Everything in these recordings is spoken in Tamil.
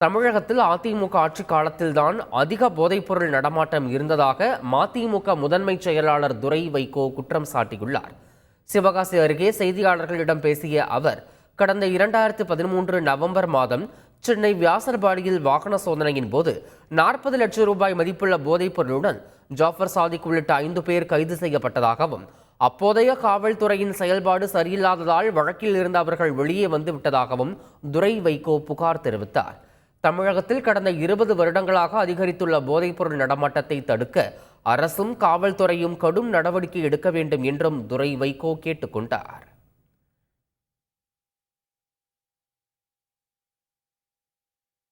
தமிழகத்தில் அதிமுக ஆட்சி காலத்தில்தான் அதிக போதைப்பொருள் நடமாட்டம் இருந்ததாக மதிமுக முதன்மை செயலாளர் துரை வைகோ குற்றம் சாட்டியுள்ளார். சிவகாசி அருகே செய்தியாளர்களிடம் பேசிய அவர், கடந்த 2013 நவம்பர் மாதம் சென்னை வியாசர்பாடியில் வாகன சோதனையின் போது 40 லட்சம் ரூபாய் மதிப்புள்ள போதைப்பொருளுடன் ஜாஃபர் சாதிக் உள்ளிட்ட 5 பேர் கைது செய்யப்பட்டதாகவும், அப்போதைய காவல்துறையின் செயல்பாடு சரியில்லாததால் வழக்கில் இருந்த அவர்கள் வெளியே வந்து விட்டதாகவும் துரை வைகோ புகார் தெரிவித்தார். தமிழகத்தில் கடந்த 20 வருடங்களாக அதிகரித்துள்ள போதைப்பொருள் நடமாட்டத்தை தடுக்க அரசும் காவல்துறையும் கடும் நடவடிக்கை எடுக்க வேண்டும் என்றும் துரை வைகோ கேட்டுக்கொண்டார்.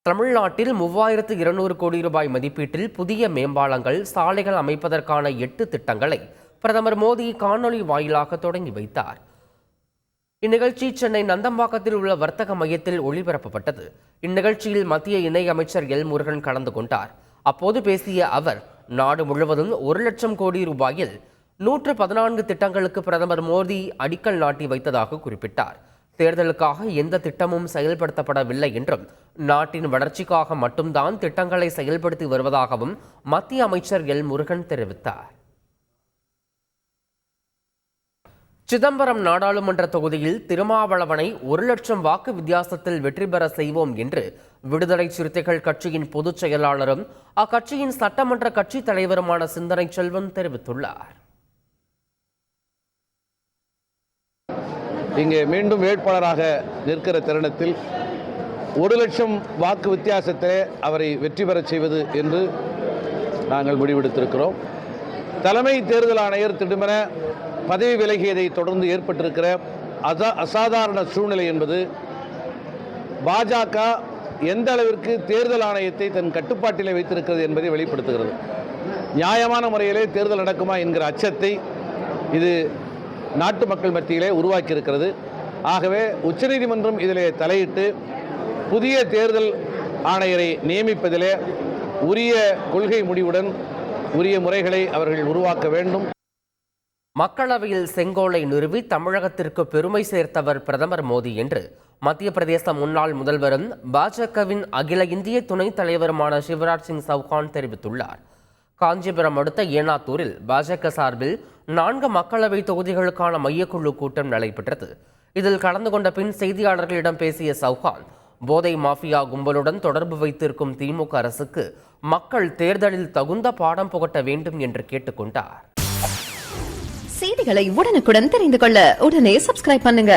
தமிழ்நாட்டில் 3200 கோடி ரூபாய் மதிப்பீட்டில் புதிய மேம்பாலங்கள், சாலைகள் அமைப்பதற்கான 8 திட்டங்களை பிரதமர் மோடி காணொலி வாயிலாக தொடங்கி வைத்தார். இந்நிகழ்ச்சி சென்னை நந்தம்பாக்கத்தில் உள்ள வர்த்தக மையத்தில் ஒளிபரப்பப்பட்டது. இந்நிகழ்ச்சியில் மத்திய இணை அமைச்சர் எல் முருகன் கலந்து கொண்டார். அப்போது பேசிய அவர், நாடு முழுவதும் 1 லட்சம் கோடி ரூபாயில் 114 திட்டங்களுக்கு பிரதமர் மோடி அடிக்கல் நாட்டி வைத்ததாக குறிப்பிட்டார். தேர்தலுக்காக எந்த திட்டமும் செயல்படுத்தப்படவில்லை என்றும், நாட்டின் வளர்ச்சிக்காக மட்டும்தான் திட்டங்களை செயல்படுத்தி வருவதாகவும் மத்திய அமைச்சர் எல் முருகன் தெரிவித்தார். சிதம்பரம் நாடாளுமன்ற தொகுதியில் திருமாவளவனை 1 லட்சம் வாக்கு வித்தியாசத்தில் வெற்றி பெற செய்வோம் என்று விடுதலை சிறுத்தைகள் கட்சியின் பொதுச் செயலாளரும் அக்கட்சியின் சட்டமன்ற கட்சித் தலைவருமான சிந்தனை செல்வன் தெரிவித்துள்ளார். இங்கே மீண்டும் வேட்பாளராக நிற்கிற தருணத்தில் 1 லட்சம் வாக்கு வித்தியாசத்திலே அவரை வெற்றி பெறச் செய்வது என்று நாங்கள் முடிவெடுத்திருக்கிறோம். தலைமை தேர்தல் ஆணையர் திடுமென பதவி விலகியதை தொடர்ந்து ஏற்பட்டிருக்கிற அசாதாரண சூழ்நிலை என்பது பாஜக எந்த அளவிற்கு தேர்தல் ஆணையத்தை தன் கட்டுப்பாட்டிலே வைத்திருக்கிறது என்பதை வெளிப்படுத்துகிறது. நியாயமான முறையிலே தேர்தல் நடக்குமா என்கிற அச்சத்தை இது நாட்டு மக்கள் மத்தியிலே உருவாக்கி இருக்கிறது. ஆகவே உச்சநீதிமன்றம் இதிலே தலையிட்டு புதிய தேர்தல் ஆணையரை நியமிப்பதிலே உரிய கொள்கை முடிவுடன் உரிய முறைகளை அவர்கள் உருவாக்க வேண்டும். மக்களவையில் செங்கோலை நிறுவி தமிழகத்திற்கு பெருமை சேர்த்தவர் பிரதமர் மோடி என்று மத்திய பிரதேச முன்னாள் முதல்வரும் பாஜகவின் அகில இந்திய துணைத் தலைவருமான சிவராஜ் சிங் சௌஹான் தெரிவித்துள்ளார். காஞ்சிபுரம் அடுத்த ஏனாத்தூரில் பாஜக சார்பில் 4 மக்களவை தொகுதிகளுக்கான மையக்குழு கூட்டம் நடைபெற்றது. இதில் கலந்து கொண்ட பின் செய்தியாளர்களிடம் பேசிய சௌஹான், போதை மாஃபியா கும்பலுடன் தொடர்பு வைத்திருக்கும் திமுக அரசுக்கு மக்கள் தேர்தலில் தகுந்த பாடம் புகட்ட வேண்டும் என்று கேட்டுக்கொண்டார். செய்திகளை உடனுக்குடன் தெரிந்து கொள்ள உடனே சப்ஸ்கிரைப் பண்ணுங்க.